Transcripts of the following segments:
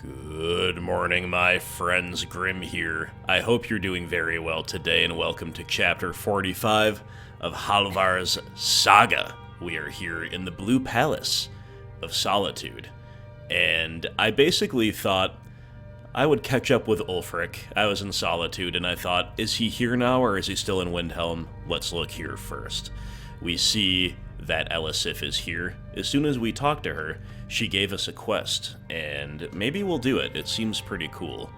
Good morning, my friends. Grim here. I hope you're doing very well today, and welcome to Chapter 45 of Halvar's Saga. We are here in the Blue Palace of Solitude, and I basically thought I would catch up with Ulfric. I was in Solitude, and I thought, is he here now, or is he still in Windhelm? Let's look here first. We see that elisif is here. As soon as we talk to her, she gave us a quest, and maybe we'll do it. It seems pretty cool.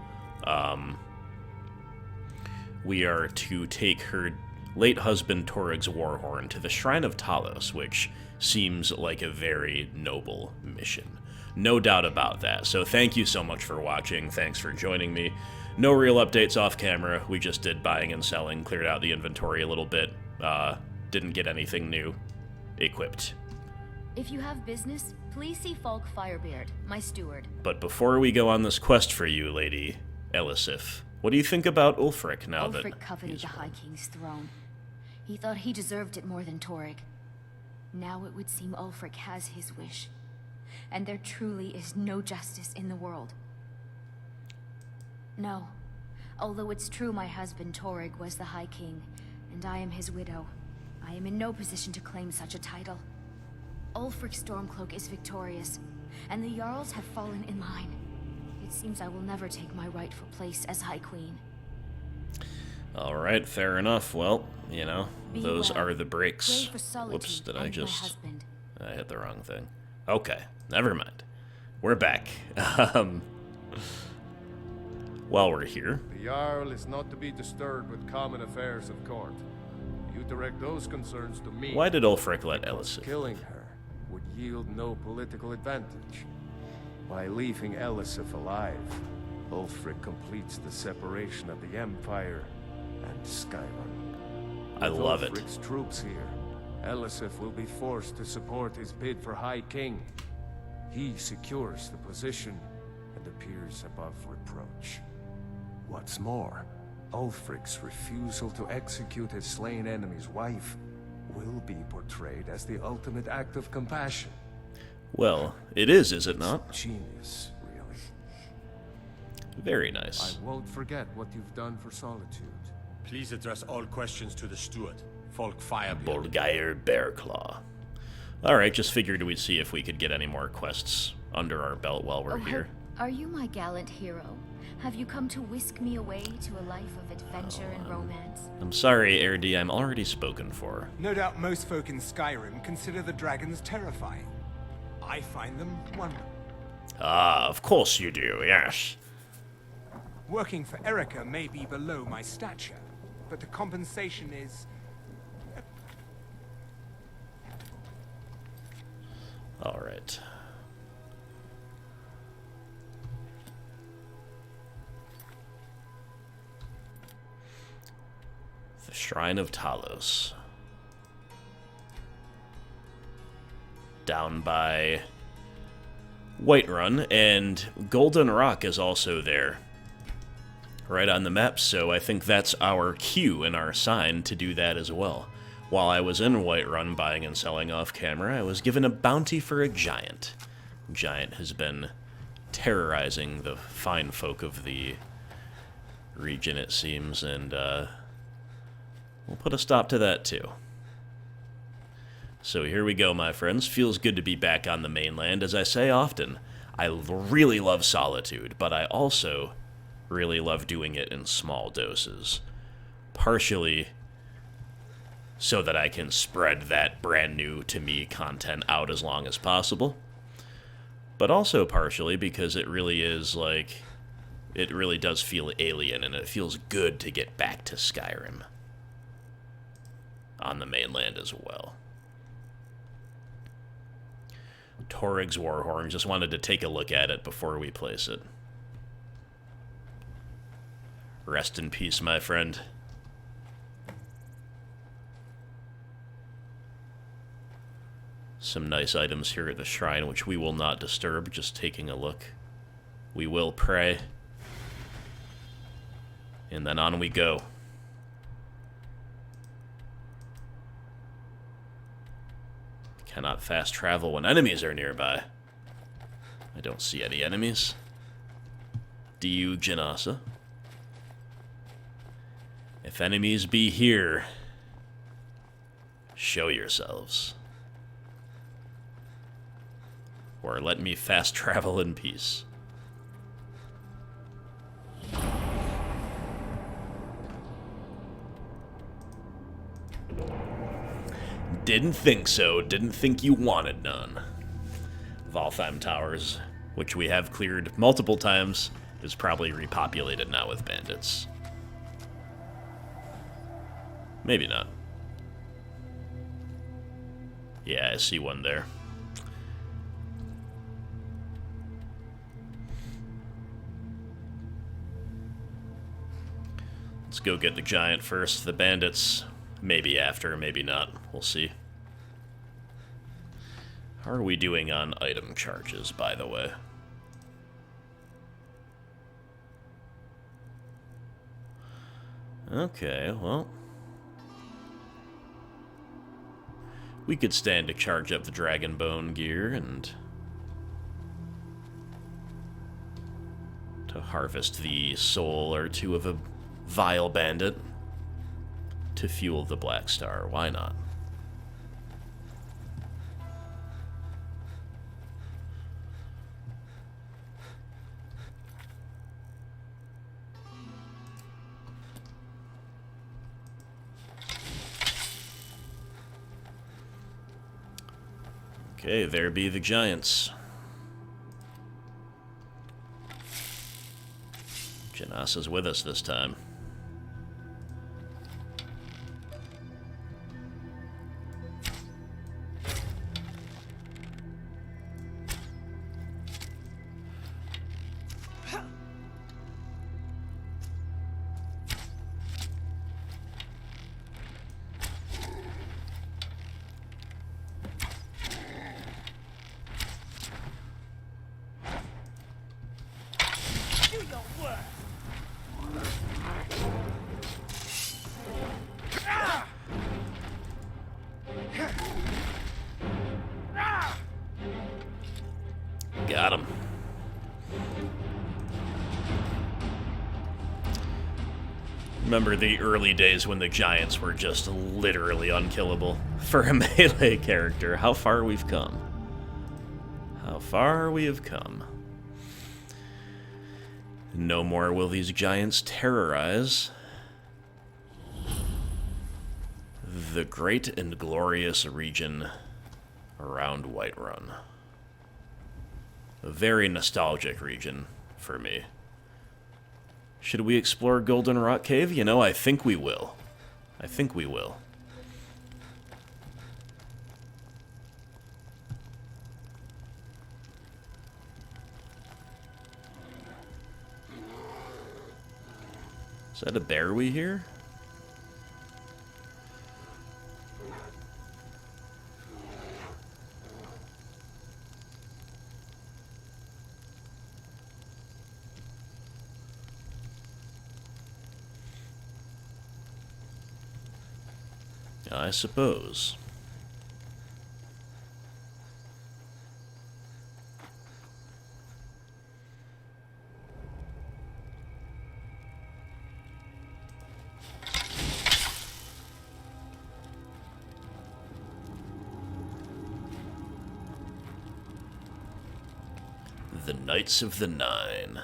We are to take her late husband Torygg's warhorn to the Shrine of Talos, which seems like a very noble mission. No doubt about that. So thank you so much for watching. Thanks for joining me. No real updates off camera. We just did buying and selling, cleared out the inventory a little bit. Didn't get anything new equipped. If you have business, please see Falk Firebeard, my steward. But before we go on this quest for you, Lady Elisif, what do you think about Ulfric now that Ulfric coveted the High King's throne. He thought he deserved it more than Torygg. Now it would seem Ulfric has his wish, and there truly is no justice in the world. No, although it's true my husband Torygg was the High King, and I am his widow, I am in no position to claim such a title. Ulfric's Stormcloak is victorious, and the Jarls have fallen in line. It seems I will never take my rightful place as High Queen. Alright, fair enough. Well, you know, those are the breaks. Pray for Solitude. Whoops, did I and just... my husband. I hit the wrong thing. Okay, never mind. We're back. While we're here... The Jarl is not to be disturbed with common affairs of court. You direct those concerns to me. Why did Ulfric let Elisif? Killing her would yield no political advantage. By leaving Elisif alive, Ulfric completes the separation of the Empire and Skyrim. I love it. With Ulfric's troops here, Elisif will be forced to support his bid for High King. He secures the position and appears above reproach. What's more, Ulfric's refusal to execute his slain enemy's wife will be portrayed as the ultimate act of compassion. Well, it is it not? Genius, really. Very nice. I won't forget what you've done for Solitude. Please address all questions to the steward, Falk Firebeard. Bolgeir Bearclaw. Alright, just figured we'd see if we could get any more quests under our belt while we're here. Are you my gallant hero? Have you come to whisk me away to a life of adventure and romance? I'm sorry, Erdi, I'm already spoken for. No doubt most folk in Skyrim consider the dragons terrifying. I find them wonderful. Ah, of course you do, yes. Working for Erica may be below my stature, but the compensation is... Alright. The Shrine of Talos. Down by Whiterun, and Guldun Rock is also there. Right on the map, so I think that's our cue and our sign to do that as well. While I was in Whiterun buying and selling off camera, I was given a bounty for a giant. Giant has been terrorizing the fine folk of the region, it seems, and we'll put a stop to that too. So here we go, my friends. Feels good to be back on the mainland. As I say often, I really love Solitude, but I also really love doing it in small doses. Partially so that I can spread that brand new to me content out as long as possible, but also partially because it really is like, it really does feel alien, and it feels good to get back to Skyrim on the mainland as well. Torygg's warhorn, just wanted to take a look at it before we place it. Rest in peace, my friend. Some nice items here at the shrine, which we will not disturb, just taking a look. We will pray. And then on we go. Cannot fast travel when enemies are nearby. I don't see any enemies. Do you, Janasa? If enemies be here, show yourselves. Or let me fast travel in peace. Didn't think so. Didn't think you wanted none. Valtheim Towers, which we have cleared multiple times, is probably repopulated now with bandits. Maybe not. Yeah, I see one there. Let's go get the giant first. The bandits, maybe after, maybe not. We'll see. How are we doing on item charges, by the way? Okay, well. We could stand to charge up the dragon bone gear and to harvest the soul or two of a vile bandit to fuel the Black Star. Why not? Okay, there be the giants. Janasa's with us this time. Got him. Remember the early days when the giants were just literally unkillable for a melee character. How far we've come. How far we have come. No more will these giants terrorize the great and glorious region around Whiterun. A very nostalgic region for me. Should we explore Golden Rock Cave? You know, I think we will. I think we will. Is that a bear we hear? I suppose. The Knights of the Nine.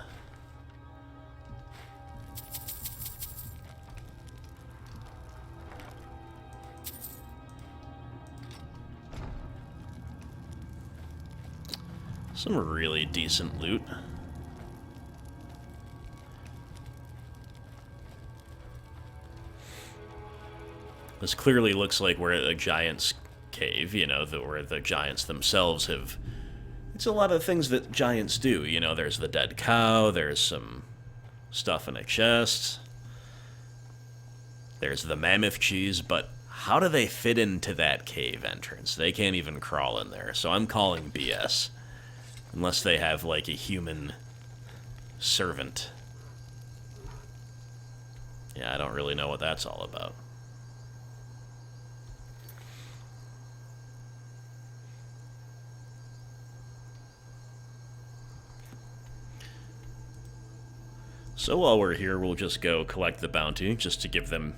Some really decent loot. This clearly looks like we're at a giant's cave, you know, where the giants themselves have... It's a lot of things that giants do, you know, there's the dead cow, there's some stuff in a chest, there's the mammoth cheese, but how do they fit into that cave entrance? They can't even crawl in there, so I'm calling BS. Unless they have, like, a human servant. Yeah, I don't really know what that's all about. So while we're here, we'll just go collect the bounty, just to give them...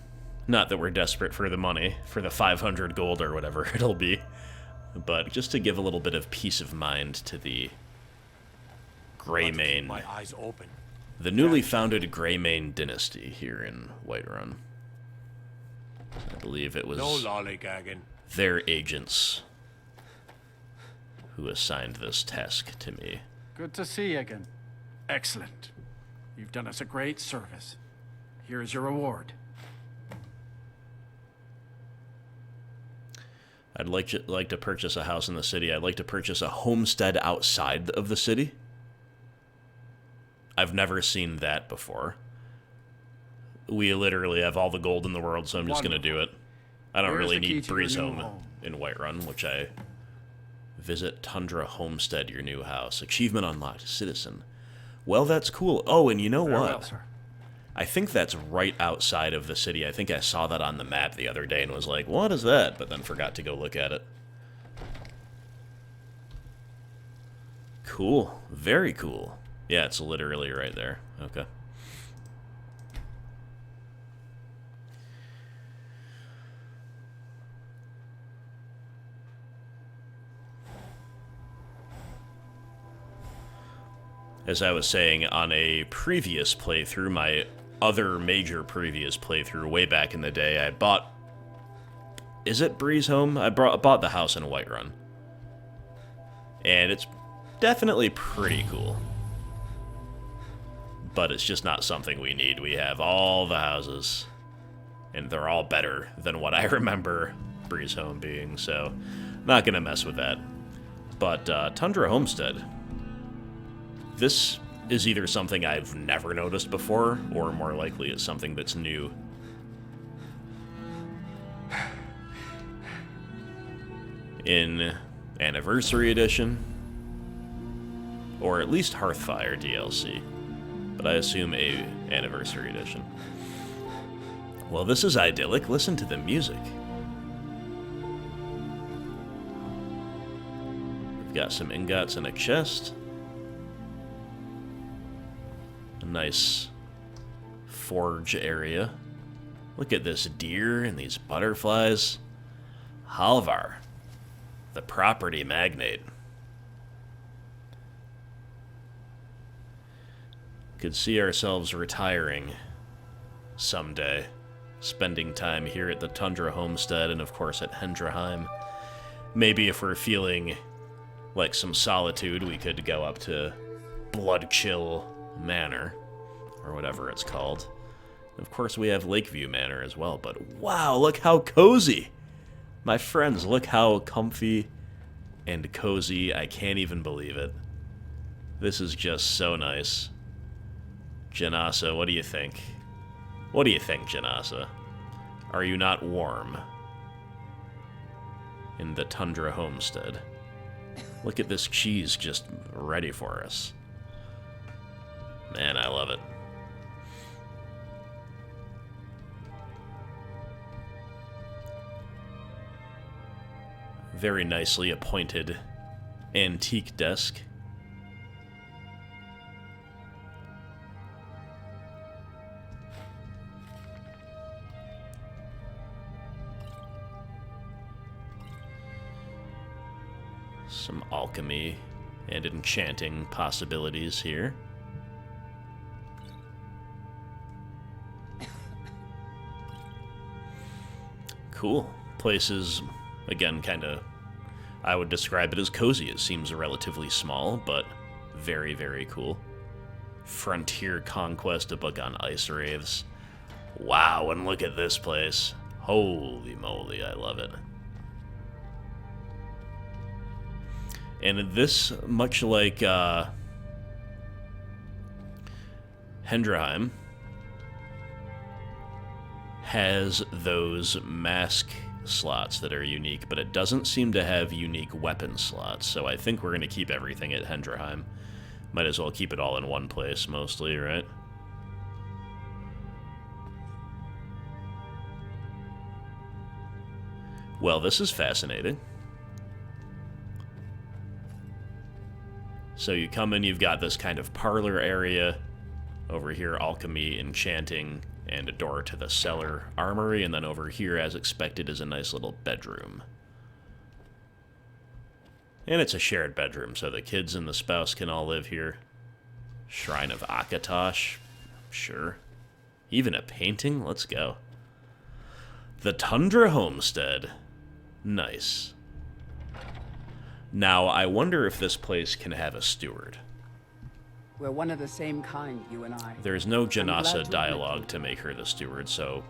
Not that we're desperate for the money, for the 500 gold or whatever it'll be, but just to give a little bit of peace of mind to the Greymane. My eyes open. The newly founded Greymane dynasty here in Whiterun. I believe it was No lollygagging. their agents who assigned this task to me. Good to see you again. Excellent. You've done us a great service. Here is your reward. I'd like to purchase a house in the city. I'd like to purchase a homestead outside of the city. I've never seen that before. We literally have all the gold in the world, so I'm just going to do it. I don't Where's really the key need to your new Breezehome home? in Whiterun, which I... Visit Tundra Homestead, your new house. Achievement unlocked, citizen. Well, that's cool. Oh, and you know what? Farewell, sir. I think that's right outside of the city. I think I saw that on the map the other day and was like, what is that? But then forgot to go look at it. Cool. Very cool. Yeah, it's literally right there. Okay. As I was saying on a previous playthrough, my other major previous playthrough way back in the day, I bought... Is it Breezehome? I bought the house in Whiterun. And it's definitely pretty cool. But it's just not something we need. We have all the houses. And they're all better than what I remember Breezehome being, so... Not gonna mess with that. But, Tundra Homestead... This is either something I've never noticed before, or more likely it's something that's new. In Anniversary Edition, or at least Hearthfire DLC, but I assume a Anniversary Edition. Well, this is idyllic. Listen to the music. We've got some ingots and a chest. Nice forge area. Look at this deer and these butterflies. Halvar, the property magnate. Could see ourselves retiring someday, spending time here at the Tundra Homestead and of course at Helm. Maybe if we're feeling like some solitude, we could go up to Bloodchill Manor, or whatever it's called. Of course, we have Lakeview Manor as well, but wow, look how cozy! My friends, look how comfy and cozy. I can't even believe it. This is just so nice. Janasa, what do you think? What do you think, Janasa? Are you not warm in the Tundra Homestead? Look at this cheese just ready for us. Man, I love it. Very nicely appointed antique desk. Some alchemy and enchanting possibilities here. Cool. Place is, again, kind of... I would describe it as cozy. It seems relatively small, but very, very cool. Frontier Conquest, a book on ice wraiths. Wow, and look at this place. Holy moly, I love it. And this, much like Helm, has those mask slots that are unique, but it doesn't seem to have unique weapon slots, so I think we're going to keep everything at Helm. Might as well keep it all in one place, mostly, right? Well, this is fascinating. So you come in, you've got this kind of parlor area, Over here, alchemy, enchanting, and a door to the cellar armory. And then over here, as expected, is a nice little bedroom. And it's a shared bedroom, so the kids and the spouse can all live here. Shrine of Akatosh. Sure. Even a painting? Let's go. The Tundra Homestead. Nice. Now, I wonder if this place can have a steward. We're one of the same kind, you and I. There's no I'm glad Janasa to dialogue admit to make her the steward, so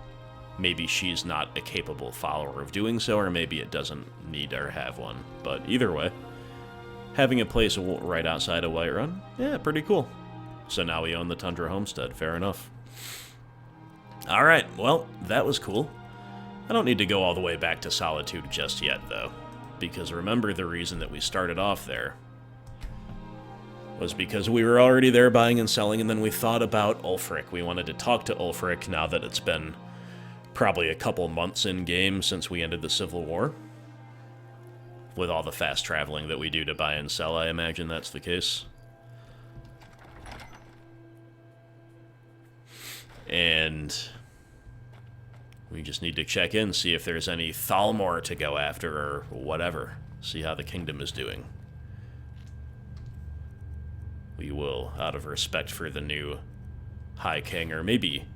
maybe she's not a capable follower of doing so, or maybe it doesn't need or have one. But either way, having a place right outside of Whiterun, yeah, pretty cool. So now we own the Tundra Homestead, fair enough. Alright, well, that was cool. I don't need to go all the way back to Solitude just yet, though, because remember the reason that we started off there was because we were already there buying and selling, and then we thought about Ulfric. We wanted to talk to Ulfric now that it's been probably a couple months in-game since we ended the Civil War. With all the fast traveling that we do to buy and sell, I imagine that's the case. And we just need to check in, see if there's any Thalmor to go after or whatever. See how the kingdom is doing. We will, out of respect for the new High King, or maybe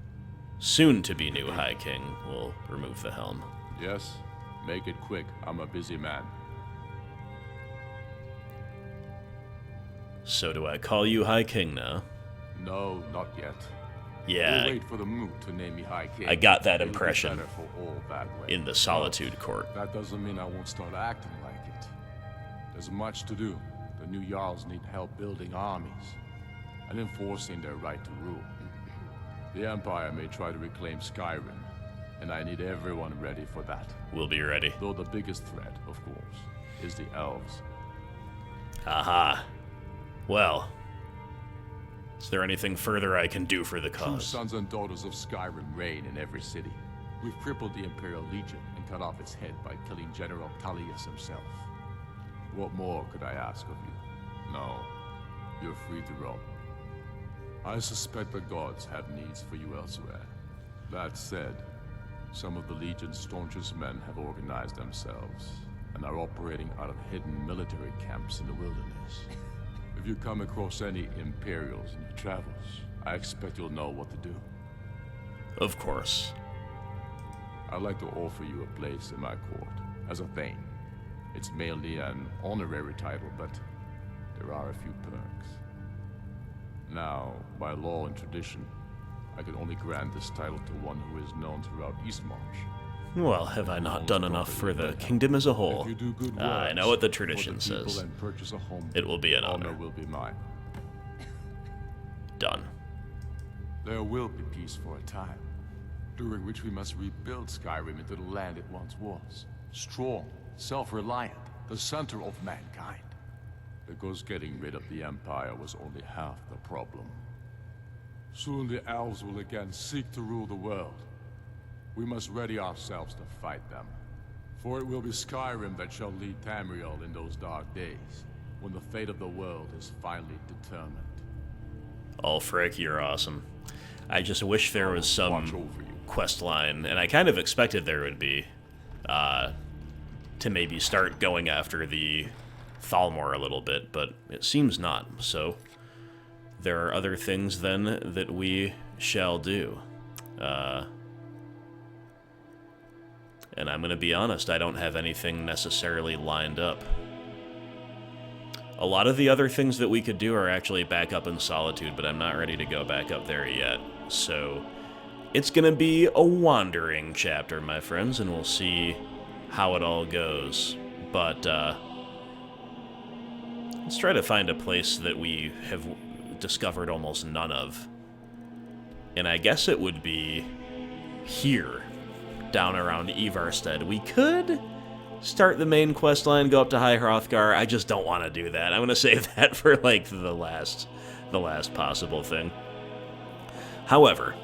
soon-to-be new High King, we'll remove the helm. Yes, make it quick. I'm a busy man. So do I call you High King now? No, not yet. Yeah, We'll wait for the mood to name me High King. I got that It'll be impression better for all that way. in the Solitude Court. That doesn't mean I won't start acting like it. There's much to do. The new Jarls need help building armies and enforcing their right to rule. The Empire may try to reclaim Skyrim, and I need everyone ready for that. We'll be ready. Though the biggest threat, of course, is the elves. Aha. Well, is there anything further I can do for the True cause? sons and daughters of Skyrim reign in every city. We've crippled the Imperial Legion and cut off its head by killing General Tullius himself. What more could I ask of you? No, you're free to roam. I suspect the gods have needs for you elsewhere. That said, some of the Legion's staunchest men have organized themselves and are operating out of hidden military camps in the wilderness. If you come across any Imperials in your travels, I expect you'll know what to do. Of course. I'd like to offer you a place in my court, as a Thane. It's mainly an honorary title, but there are a few perks. Now, by law and tradition, I can only grant this title to one who is known throughout Eastmarch. Well, have I not done enough for the kingdom as a whole? If you do good I know works what the for tradition people says. and purchase a home, It will be an honor. honor will be mine. Done. There will be peace for a time, during which we must rebuild Skyrim into the land it once was. Strong, self-reliant, the center of mankind. Because getting rid of the Empire was only half the problem. Soon the elves will again seek to rule the world. We must ready ourselves to fight them. For it will be Skyrim that shall lead Tamriel in those dark days, when the fate of the world is finally determined. Ulfric, you're awesome. I just wish there was Watch some over you. quest line, and I kind of expected there would be, to maybe start going after the Thalmor a little bit, but it seems not. So there are other things then that we shall do. And I'm going to be honest, I don't have anything necessarily lined up. A lot of the other things that we could do are actually back up in Solitude, but I'm not ready to go back up there yet. So it's going to be a wandering chapter, my friends, and we'll see how it all goes. But let's try to find a place that we have discovered almost none of. And I guess it would be here, down around Ivarstead. We could start the main quest line, go up to High Hrothgar. I just don't want to do that. I'm going to save that for, like, the last possible thing. However,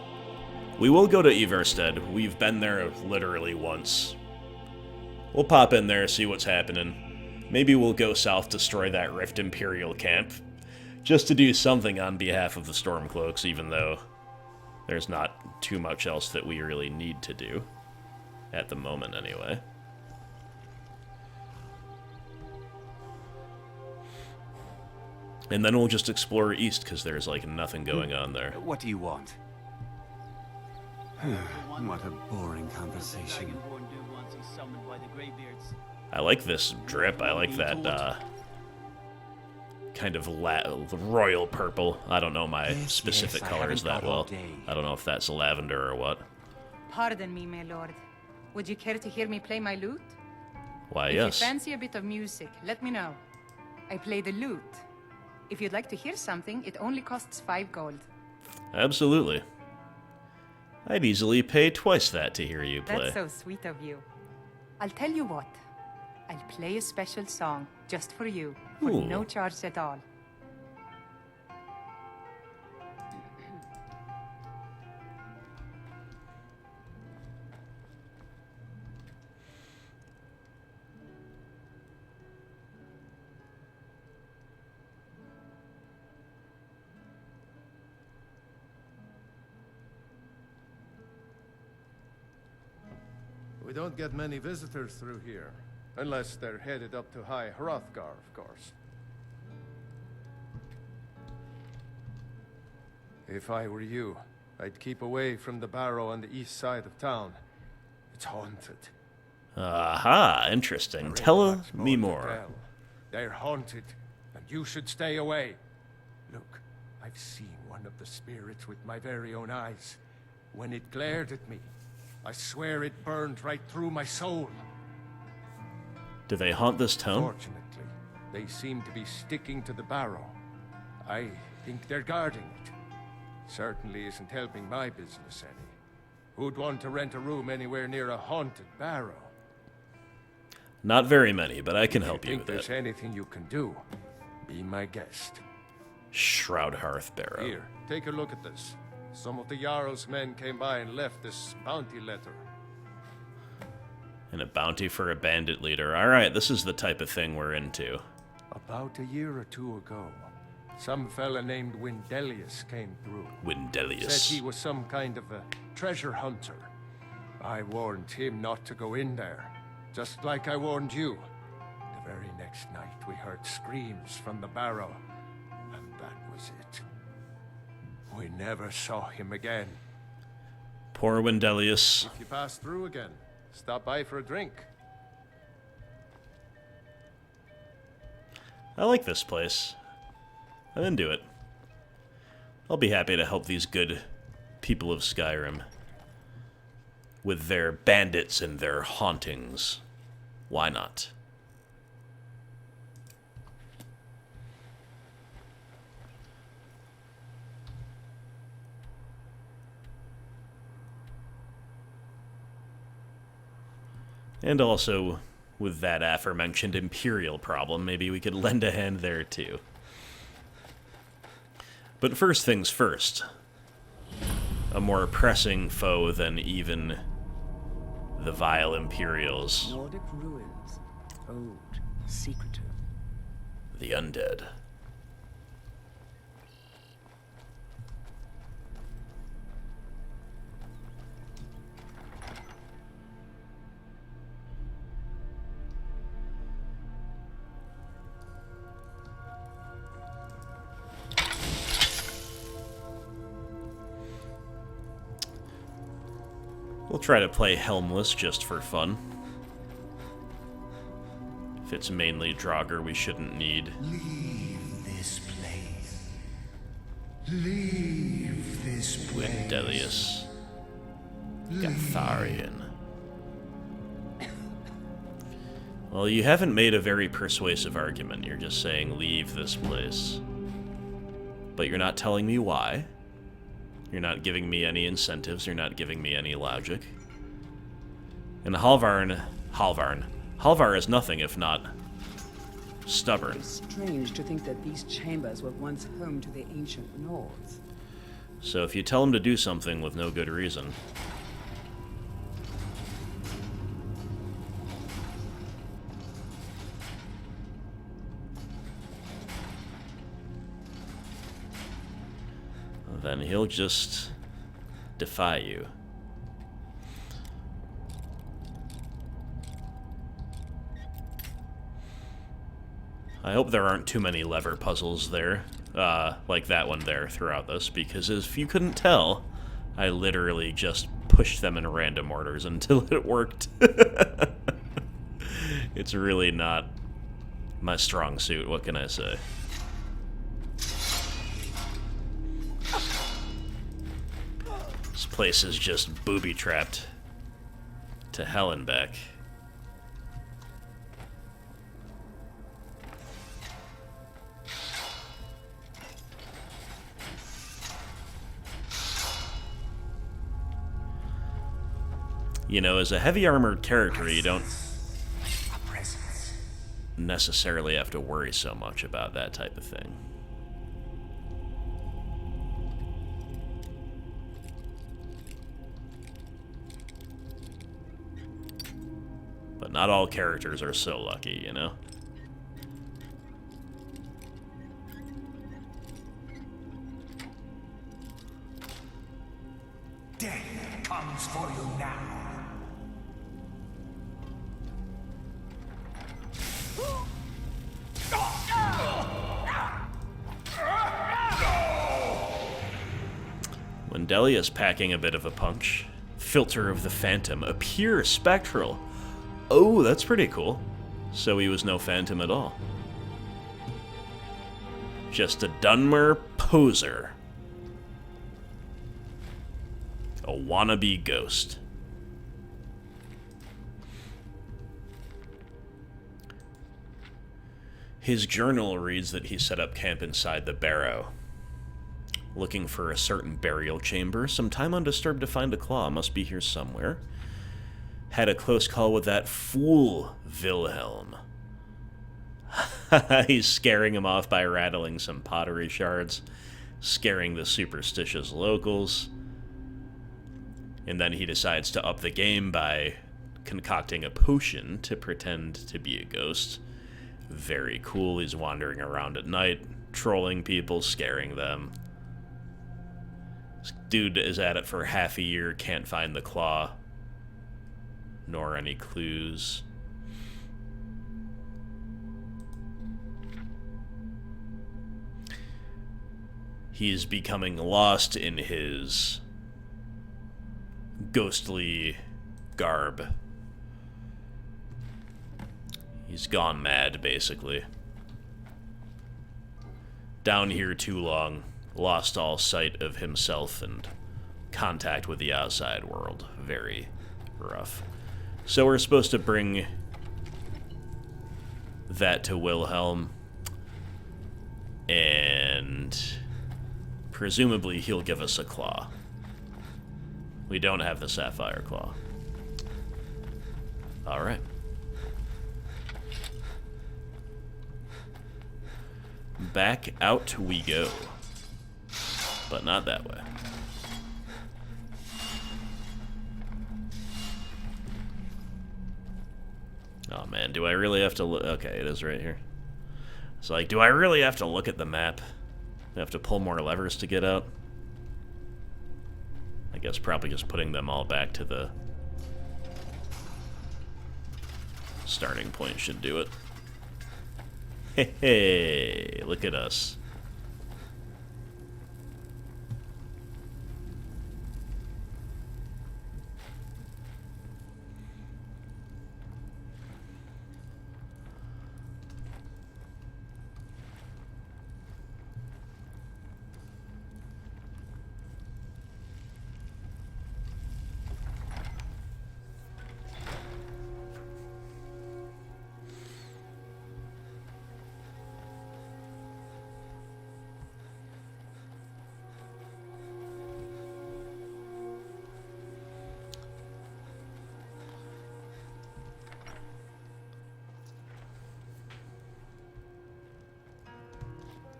we will go to Ivarstead. We've been there literally once. We'll pop in there, see what's happening. Maybe we'll go south, destroy that Rift Imperial camp, just to do something on behalf of the Stormcloaks, even though there's not too much else that we really need to do. At the moment, anyway. And then we'll just explore east, because there's, like, nothing going on there. What do you want? What a boring conversation. I like this drip. I like that, kind of royal purple. I don't know my specific colors that well. I don't know if that's lavender or what. Pardon me, my lord. Would you care to hear me play my lute? Why, If yes. you fancy a bit of music, let me know. I play the lute. If you'd like to hear something, it only costs 5 gold. Absolutely. I'd easily pay twice that to hear you play. That's so sweet of you. I'll tell you what. I'll play a special song just for you, for Ooh. no charge at all. We don't get many visitors through here, unless they're headed up to High Hrothgar, of course. If I were you, I'd keep away from the Baro on the east side of town. It's haunted. Aha, interesting. Tell me more. They're haunted, and you should stay away. Look, I've seen one of the spirits with my very own eyes. When it glared at me, I swear it burned right through my soul. Do they haunt this town? Fortunately, they seem to be sticking to the Barrow. I think they're guarding it. Certainly isn't helping my business any. Who'd want to rent a room anywhere near a haunted Barrow? Not very many, but I can help you Think with there's it. anything you can do? Be my guest. Shroud Hearth Barrow. Here, take a look at this. Some of the Jarl's men came by and left this bounty letter. And a bounty for a bandit leader. Alright, this is the type of thing we're into. About a year or two ago, some fella named Wyndelius came through. Wyndelius. Said he was some kind of a treasure hunter. I warned him not to go in there, just like I warned you. The very next night we heard screams from the Barrow, and that was it. We never saw him again. Poor Wyndelius. If you pass through again, stop by for a drink. I like this place. I'm into it. I'll be happy to help these good people of Skyrim with their bandits and their hauntings. Why not? And also, with that aforementioned Imperial problem, maybe we could lend a hand there too. But first things first. A more pressing foe than even the vile Imperials. Nordic ruins, old, secretive. The undead. We'll try to play helmless just for fun. If it's mainly Draugr, we shouldn't need. Leave this place. Leave this place. Wyndelius. Gatharian. Well, you haven't made a very persuasive argument. You're just saying, leave this place. But you're not telling me why. You're not giving me any incentives. You're not giving me any logic. And Halvar is nothing if not stubborn. It's strange to think that these chambers were once home to the ancient Nords. So if you tell him to do something with no good reason... then he'll just defy you. I hope there aren't too many lever puzzles there, like that one there throughout this, because if you couldn't tell, I literally just pushed them in random orders until it worked. It's really not my strong suit, what can I say? This place is just booby-trapped to hell and back. You know, as a heavy armored character, you don't necessarily have to worry so much about that type of thing. But not all characters are so lucky, you know? Death comes for you now. Wyndelius packing a bit of a punch. Filter of the Phantom. Appear spectral. Oh, that's pretty cool. So he was no phantom at all. Just a Dunmer poser. A wannabe ghost. His journal reads that he set up camp inside the Barrow, looking for a certain burial chamber. Some time undisturbed to find a claw. Must be here somewhere. Had a close call with that fool, Wilhelm. He's scaring him off by rattling some pottery shards, scaring the superstitious locals. And then he decides to up the game by concocting a potion to pretend to be a ghost. Very cool. He's wandering around at night, trolling people, scaring them. This dude is at it for half a year, can't find the claw, nor any clues. He's becoming lost in his ghostly garb. He's gone mad, basically. Down here too long, lost all sight of himself and contact with the outside world. Very rough. So we're supposed to bring that to Wilhelm, and presumably he'll give us a claw. We don't have the sapphire claw. Alright. Back out we go. But not that way. Oh man, do I really have to look? Okay, it is right here. It's like, do I really have to look at the map? I have to pull more levers to get out? I guess probably just putting them all back to the starting point should do it. Hey, hey, look at us.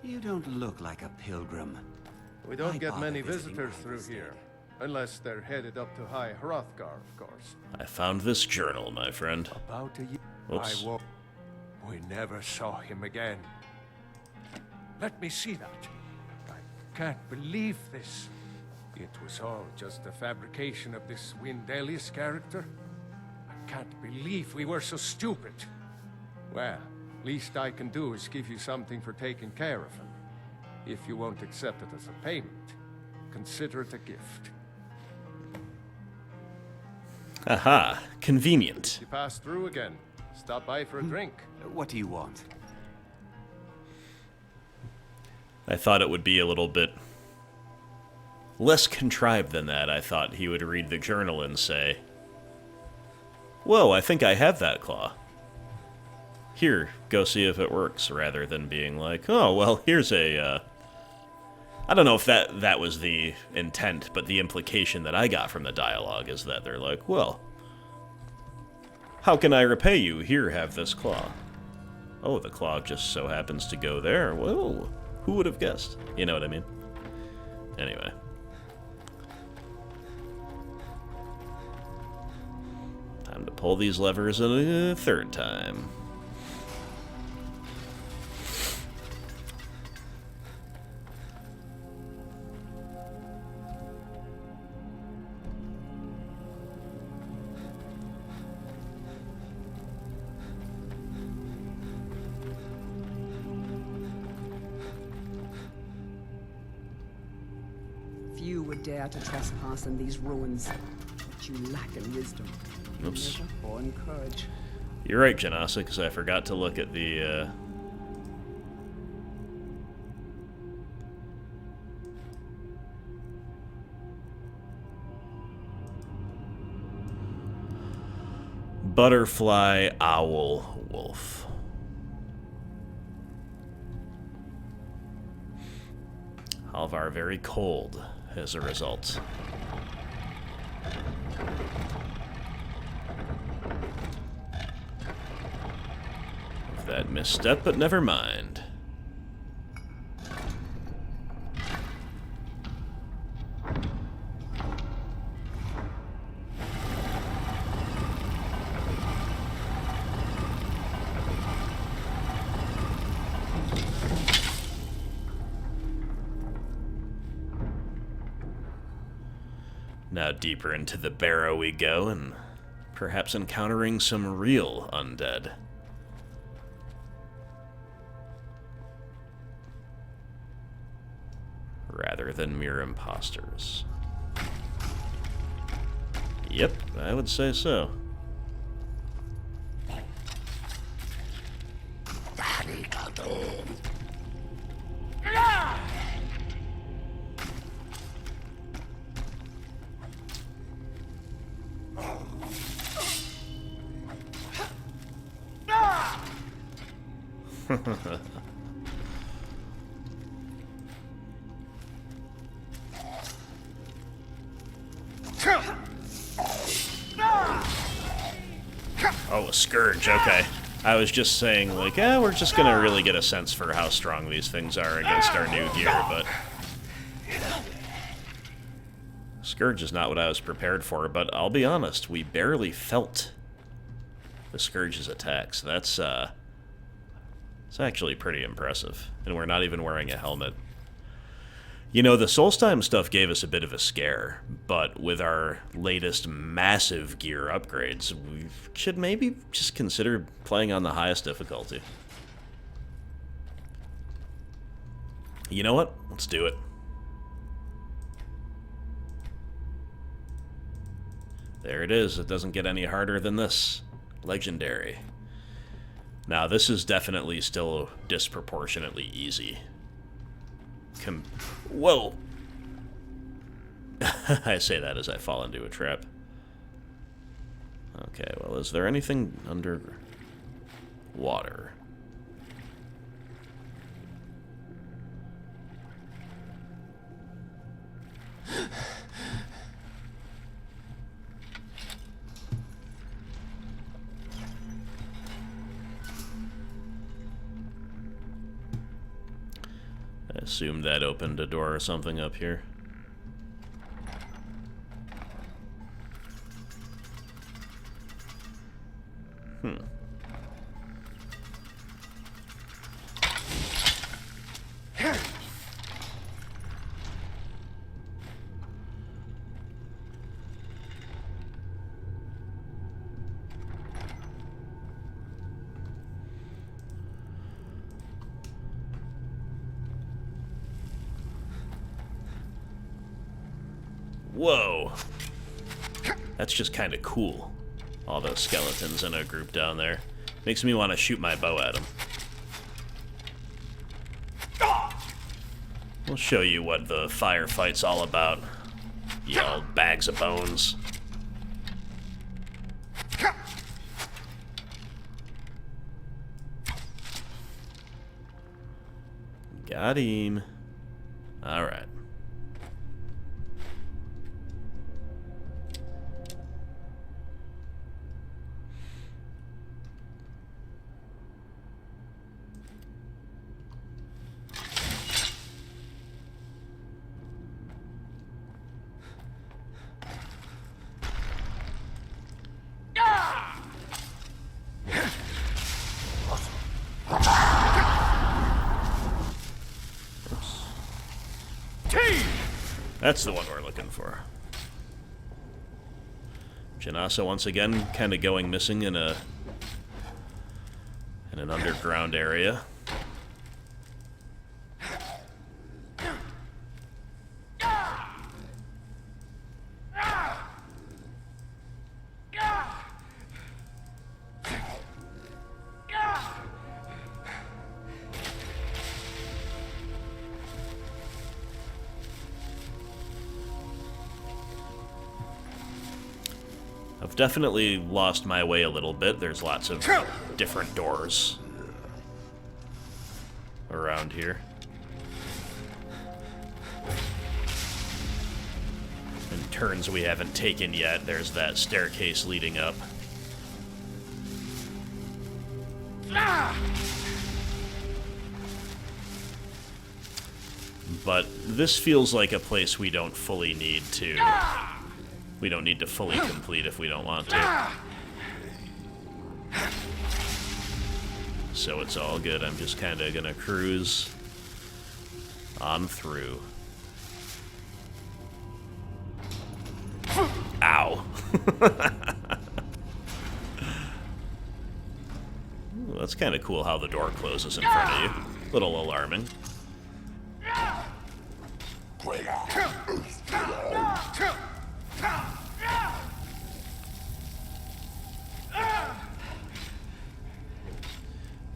You don't look like a pilgrim. We don't Why get bother many visiting visitors my through homestead? here. Unless they're headed up to High Hrothgar, of course. I found this journal, my friend. About a year. Oops. We never saw him again. Let me see that. I can't believe this. It was all just a fabrication of this wyndelius character. I can't believe we were so stupid. Well, least I can do is give you something for taking care of him. If you won't accept it as a payment, consider it a gift. Aha, convenient. You pass through again. Stop by for a drink. What do you want? I thought it would be a little bit less contrived than that. I thought he would read the journal and say, "Whoa, I think I have that claw. Here, go see if it works," rather than being like, "Oh, well, here's a, I don't know if that was the intent, but the implication that I got from the dialogue is that they're like, "Well, how can I repay you? Here, have this claw." Oh, the claw just so happens to go there. Whoa, who would have guessed? You know what I mean? Anyway. Time to pull these levers a third time. Few would dare to trespass in these ruins, but you lack in wisdom. Oops. Or in courage. You're right, Janasa, because I forgot to look at the, Butterfly, owl, wolf. Halvar very cold as a result. That misstep, but never mind. Now deeper into the barrow we go, and perhaps encountering some real undead. Rather than mere imposters. Yep, I would say so. Oh, a scourge, okay. I was just saying, like, we're just gonna really get a sense for how strong these things are against our new gear, but... Scourge is not what I was prepared for, but I'll be honest, we barely felt the Scourge's attacks. That's, it's actually pretty impressive. And we're not even wearing a helmet. You know, the Solstheim stuff gave us a bit of a scare, but with our latest massive gear upgrades, we should maybe just consider playing on the highest difficulty. You know what? Let's do it. There it is. It doesn't get any harder than this. Legendary. Now, this is definitely still disproportionately easy. Whoa! I say that as I fall into a trap. Okay, well, is there anything under water? I assumed that opened a door or something up here. Whoa. That's just kind of cool. All those skeletons in a group down there. Makes me want to shoot my bow at them. We'll show you what the firefight's all about. You old bags of bones. Got him. Alright. That's the one we're looking for. Janasa once again kind of going missing in an underground area. I've definitely lost my way a little bit. There's lots of different doors around here. And turns we haven't taken yet. There's that staircase leading up. But this feels like a place we don't fully need to... We don't need to fully complete if we don't want to. So it's all good. I'm just kind of gonna cruise on through. Ow. Ooh, that's kind of cool how the door closes in front of you. Little alarming.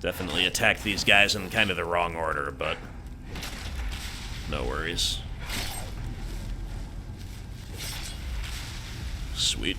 Definitely attacked these guys in kind of the wrong order, but no worries. Sweet.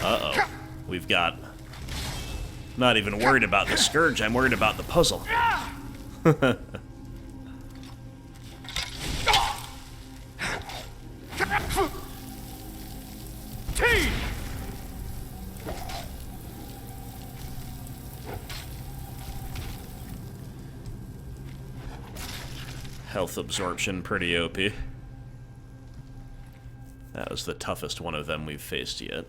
Uh-oh. We've got... Not even worried about the scourge, I'm worried about the puzzle. Health absorption, pretty OP. That was the toughest one of them we've faced yet.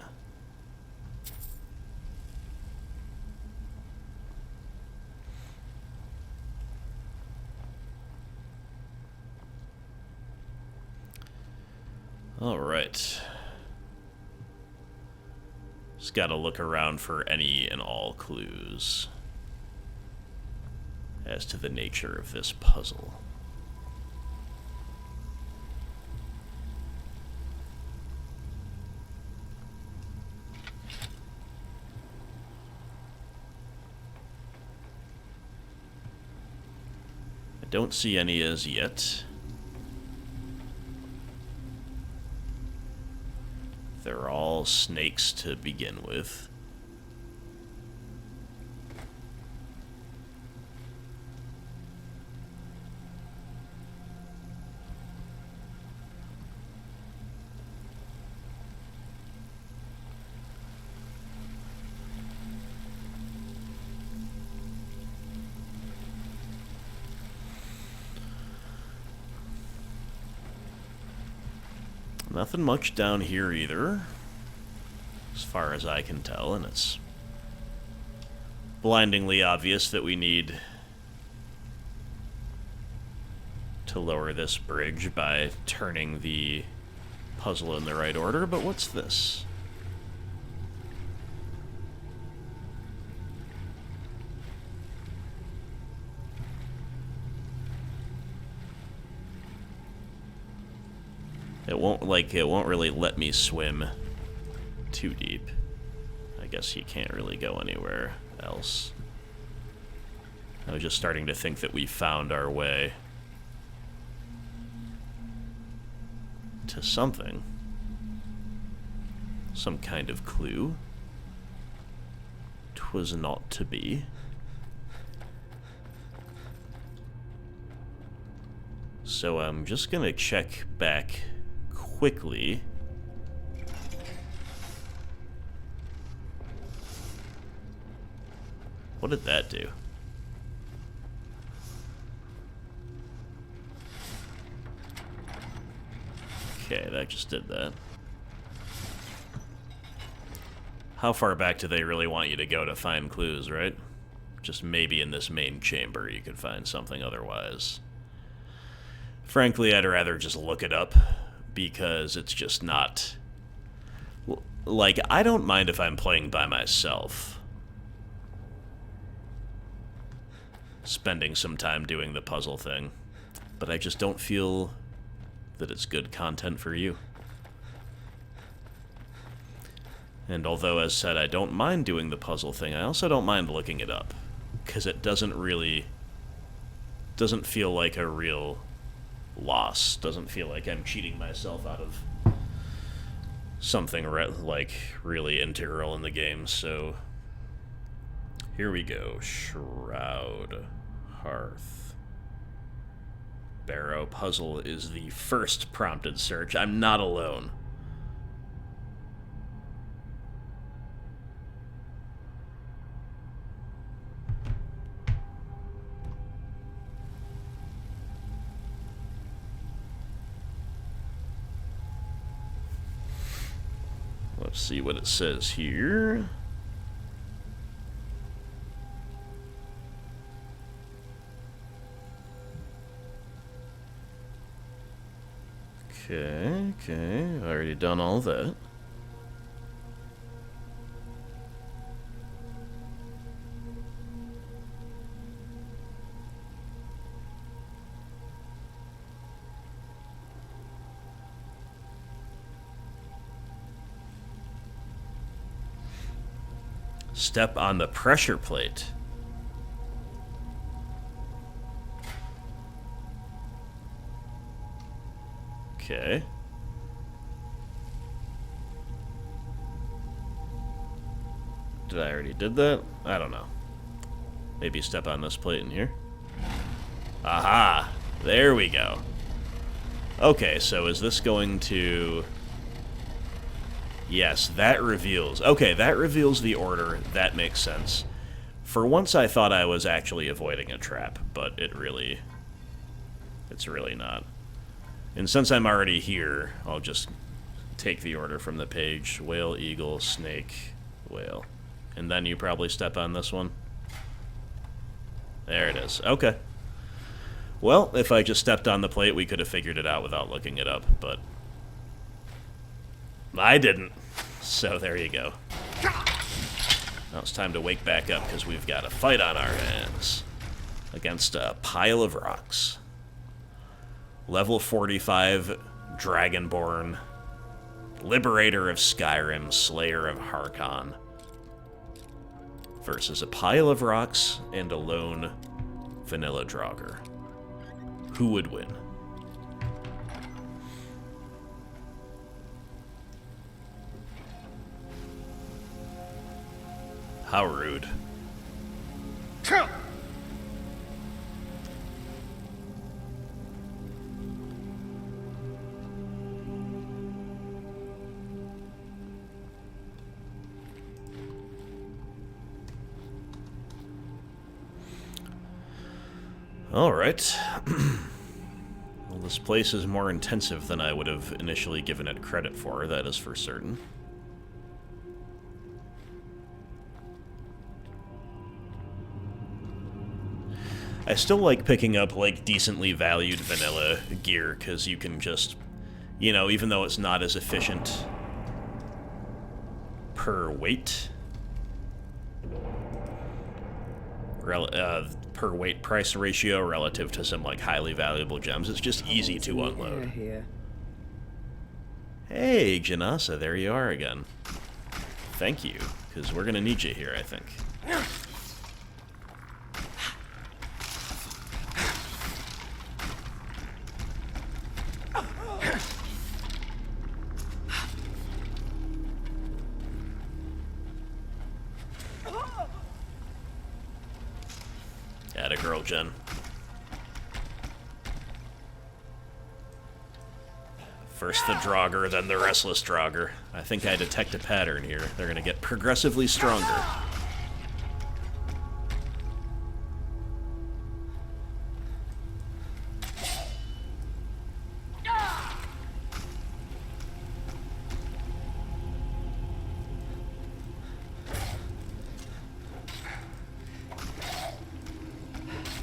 Alright. Just gotta look around for any and all clues as to the nature of this puzzle. I don't see any as yet. They're all snakes to begin with. Nothing much down here either, as far as I can tell, and it's blindingly obvious that we need to lower this bridge by turning the puzzle in the right order, but what's this? It won't really let me swim too deep. I guess you can't really go anywhere else. I was just starting to think that we found our way to something. Some kind of clue. 'Twas not to be. So I'm just gonna check back quickly. What did that do? Okay, that just did that. How far back do they really want you to go to find clues, right? Just maybe in this main chamber you could find something otherwise. Frankly, I'd rather just look it up, because it's just not... Like, I don't mind if I'm playing by myself, spending some time doing the puzzle thing, but I just don't feel that it's good content for you. And although, as said, I don't mind doing the puzzle thing, I also don't mind looking it up, because it doesn't feel like a real loss. Doesn't feel like I'm cheating myself out of something like really integral in the game. So here we go. Shroud, Hearth, Baro puzzle is the first prompted search. I'm not alone. Let's see what it says here. Okay, already done all that. Step on the pressure plate. Okay. Did I already did that? I don't know. Maybe step on this plate in here. Aha! There we go. Okay, so is this going to... Yes, that reveals... Okay, that reveals the order. That makes sense. For once I thought I was actually avoiding a trap, but it's really not. And since I'm already here, I'll just take the order from the page. Whale, eagle, snake, whale. And then you probably step on this one. There it is. Okay. Well, if I just stepped on the plate, we could have figured it out without looking it up, but... I didn't. So there you go. Now it's time to wake back up, because we've got a fight on our hands against a pile of rocks. Level 45 Dragonborn, Liberator of Skyrim, Slayer of Harkon, versus a pile of rocks and a lone vanilla Draugr. Who would win? How rude. All right. Well, this place is more intensive than I would have initially given it credit for, that is for certain. I still like picking up, like, decently valued vanilla gear, because you can just, you know, even though it's not as efficient per weight, per weight price ratio relative to some, like, highly valuable gems, it's just easy to unload. Hey, Janasa, there you are again. Thank you, because we're gonna need you here, I think. Atta girl, Jen. First the Draugr, then the Restless Draugr. I think I detect a pattern here. They're gonna get progressively stronger.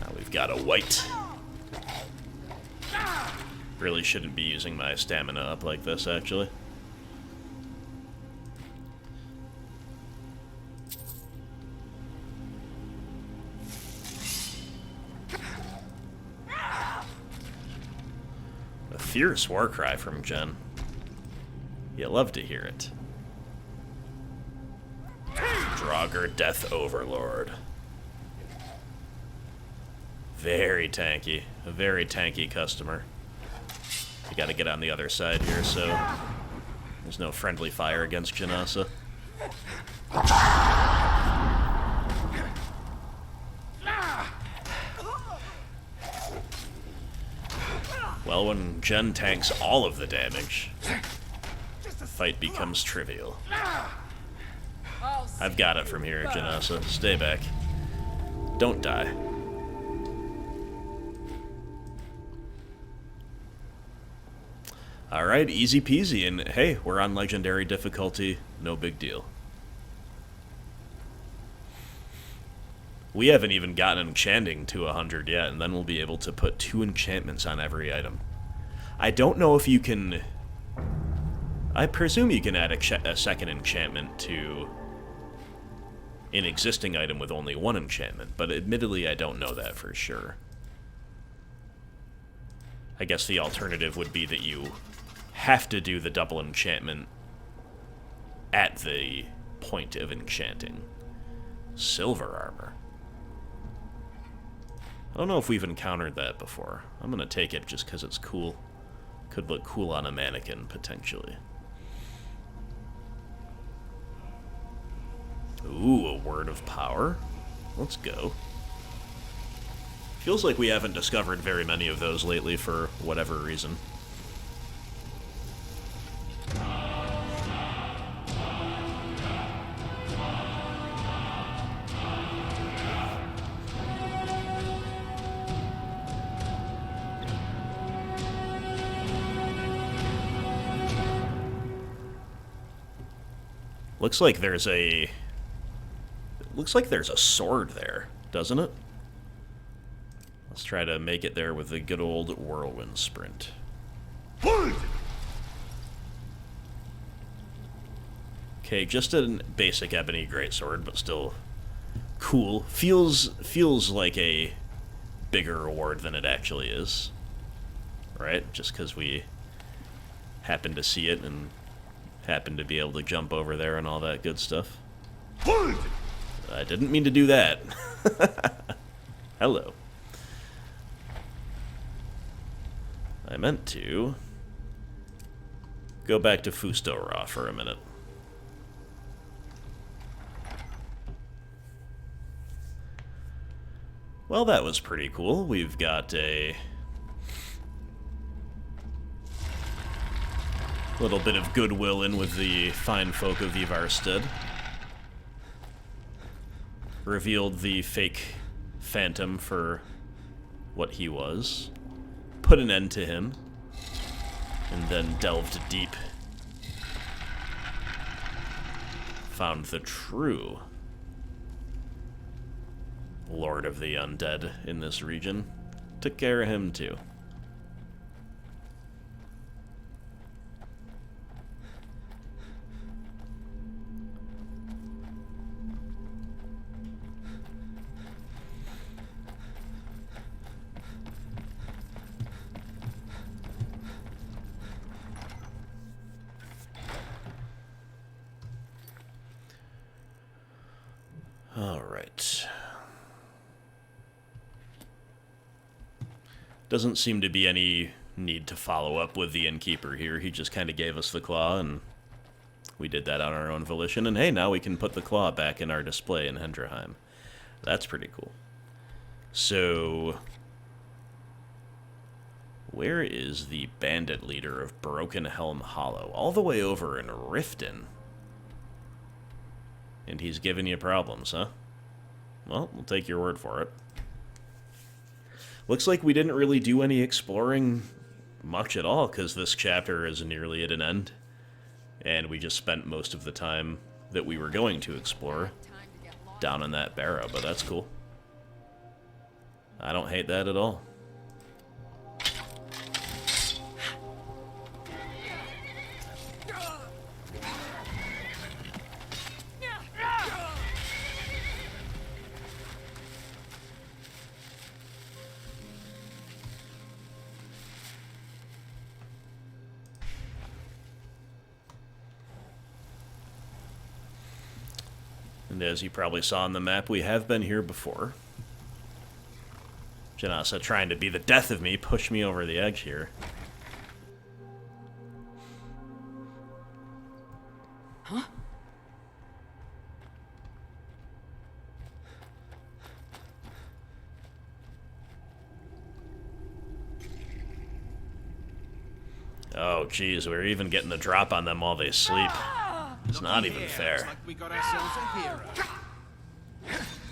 Now we've got a white. Really shouldn't be using my stamina up like this, actually. A fierce war cry from Jen. You love to hear it. Draugr Death Overlord. Very tanky. A very tanky customer. You gotta get on the other side here, so there's no friendly fire against Janasa. Well, when Jen tanks all of the damage, the fight becomes trivial. I've got it from here, Janasa. Stay back. Don't die. Alright, easy peasy, and hey, we're on legendary difficulty, no big deal. We haven't even gotten enchanting to 100 yet, and then we'll be able to put 2 enchantments on every item. I don't know if you can... I presume you can add a second enchantment to an existing item with only 1 enchantment, but admittedly I don't know that for sure. I guess the alternative would be that you have to do the double enchantment at the point of enchanting. Silver armor. I don't know if we've encountered that before. I'm gonna take it just because it's cool. Could look cool on a mannequin, potentially. Ooh, a word of power. Let's go. Feels like we haven't discovered very many of those lately for whatever reason. Looks like there's a... Looks like there's a sword there, doesn't it? Let's try to make it there with the good old whirlwind sprint. Okay, just a basic ebony greatsword, but still cool. Feels like a bigger reward than it actually is. Right? Just because we happen to see it and happen to be able to jump over there and all that good stuff. I didn't mean to do that. Hello. I meant to go back to Fustora for a minute. Well, that was pretty cool. We've got a little bit of goodwill in with the fine folk of Ivarstead. Revealed the fake phantom for what he was. put an end to him, and then delved deep. Found the true Lord of the Undead in this region. Took care of him too. All right. Doesn't seem to be any need to follow up with the innkeeper here. He just kind of gave us the claw, and we did that on our own volition. And hey, now we can put the claw back in our display in Hendrheim. That's pretty cool. So, where is the bandit leader of Broken Helm Hollow? All the way over in Riften. And he's giving you problems, huh? Well, we'll take your word for it. Looks like we didn't really do any exploring much at all, because this chapter is nearly at an end. And we just spent most of the time that we were going to explore down in that barrow, but that's cool. I don't hate that at all. And as you probably saw on the map, we have been here before. Janasa trying to be the death of me, push me over the edge here. Huh? Oh, geez, we're even getting the drop on them while they sleep. It's not even fair. Like we got ourselves a hero.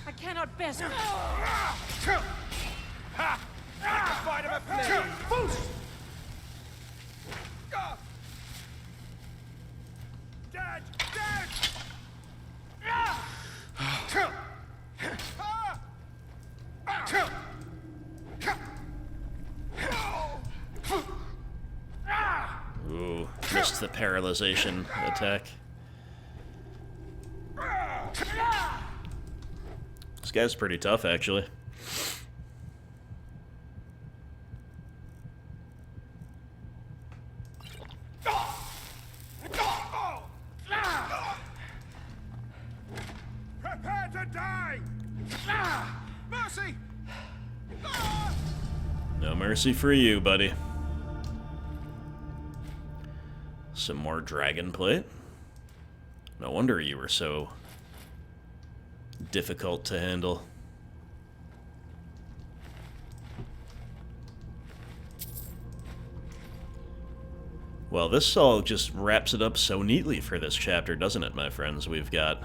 I cannot bear. Fight of a flame. Boost! Dead! Dead! Ooh, missed the paralyzation attack. This guy's pretty tough, actually. Prepare to die! Mercy! No mercy for you, buddy. Some more dragon plate. No wonder you were so difficult to handle. Well, this all just wraps it up so neatly for this chapter, doesn't it, my friends? We've got...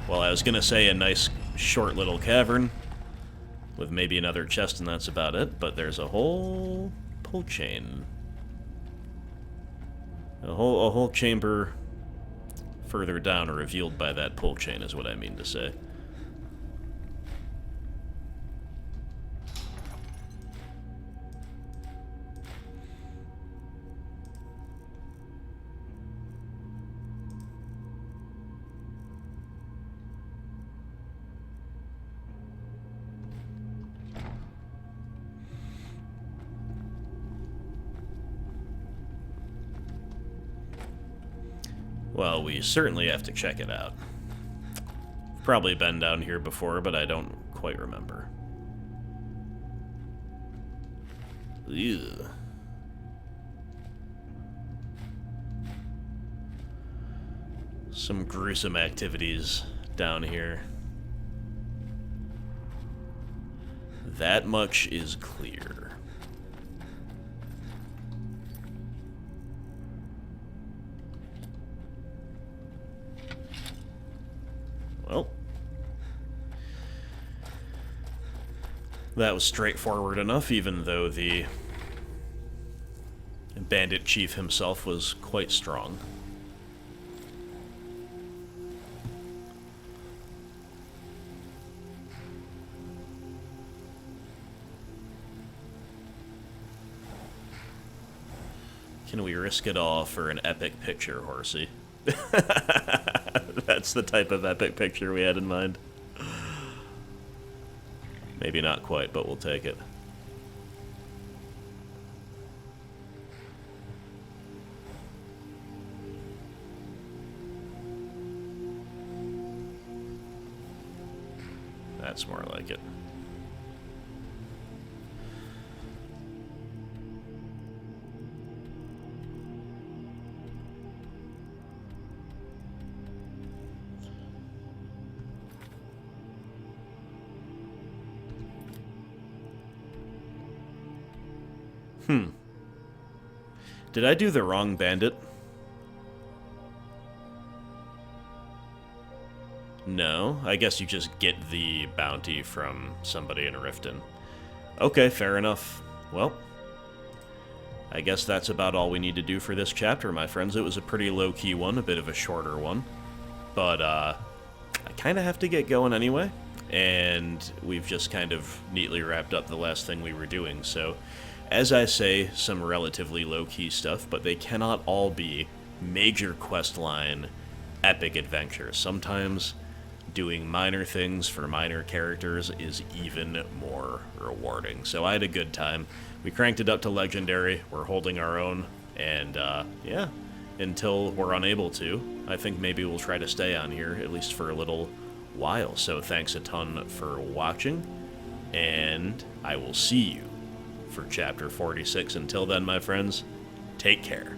Well, I was gonna say a nice short little cavern with maybe another chest, and that's about it, but there's a whole pull chain. A whole chamber further down revealed by that pull chain is what I mean to say. Well, we certainly have to check it out. Probably been down here before, but I don't quite remember. Ew. Some gruesome activities down here. That much is clear. Well, That was straightforward enough, even though the bandit chief himself was quite strong. Can we risk it all for an epic picture, Horsey? That's the type of epic picture we had in mind. Maybe not quite, but we'll take it. That's more like it. Did I do the wrong bandit? No, I guess you just get the bounty from somebody in Riften. Okay, fair enough. Well, I guess that's about all we need to do for this chapter, my friends. It was a pretty low-key one, a bit of a shorter one. But, I kind of have to get going anyway. And we've just kind of neatly wrapped up the last thing we were doing, so... As I say, some relatively low-key stuff, but they cannot all be major questline epic adventures. Sometimes doing minor things for minor characters is even more rewarding. So I had a good time. We cranked it up to Legendary. We're holding our own. And, yeah, until we're unable to, I think maybe we'll try to stay on here, at least for a little while. So thanks a ton for watching, and I will see you for Chapter 46. Until then, my friends, take care.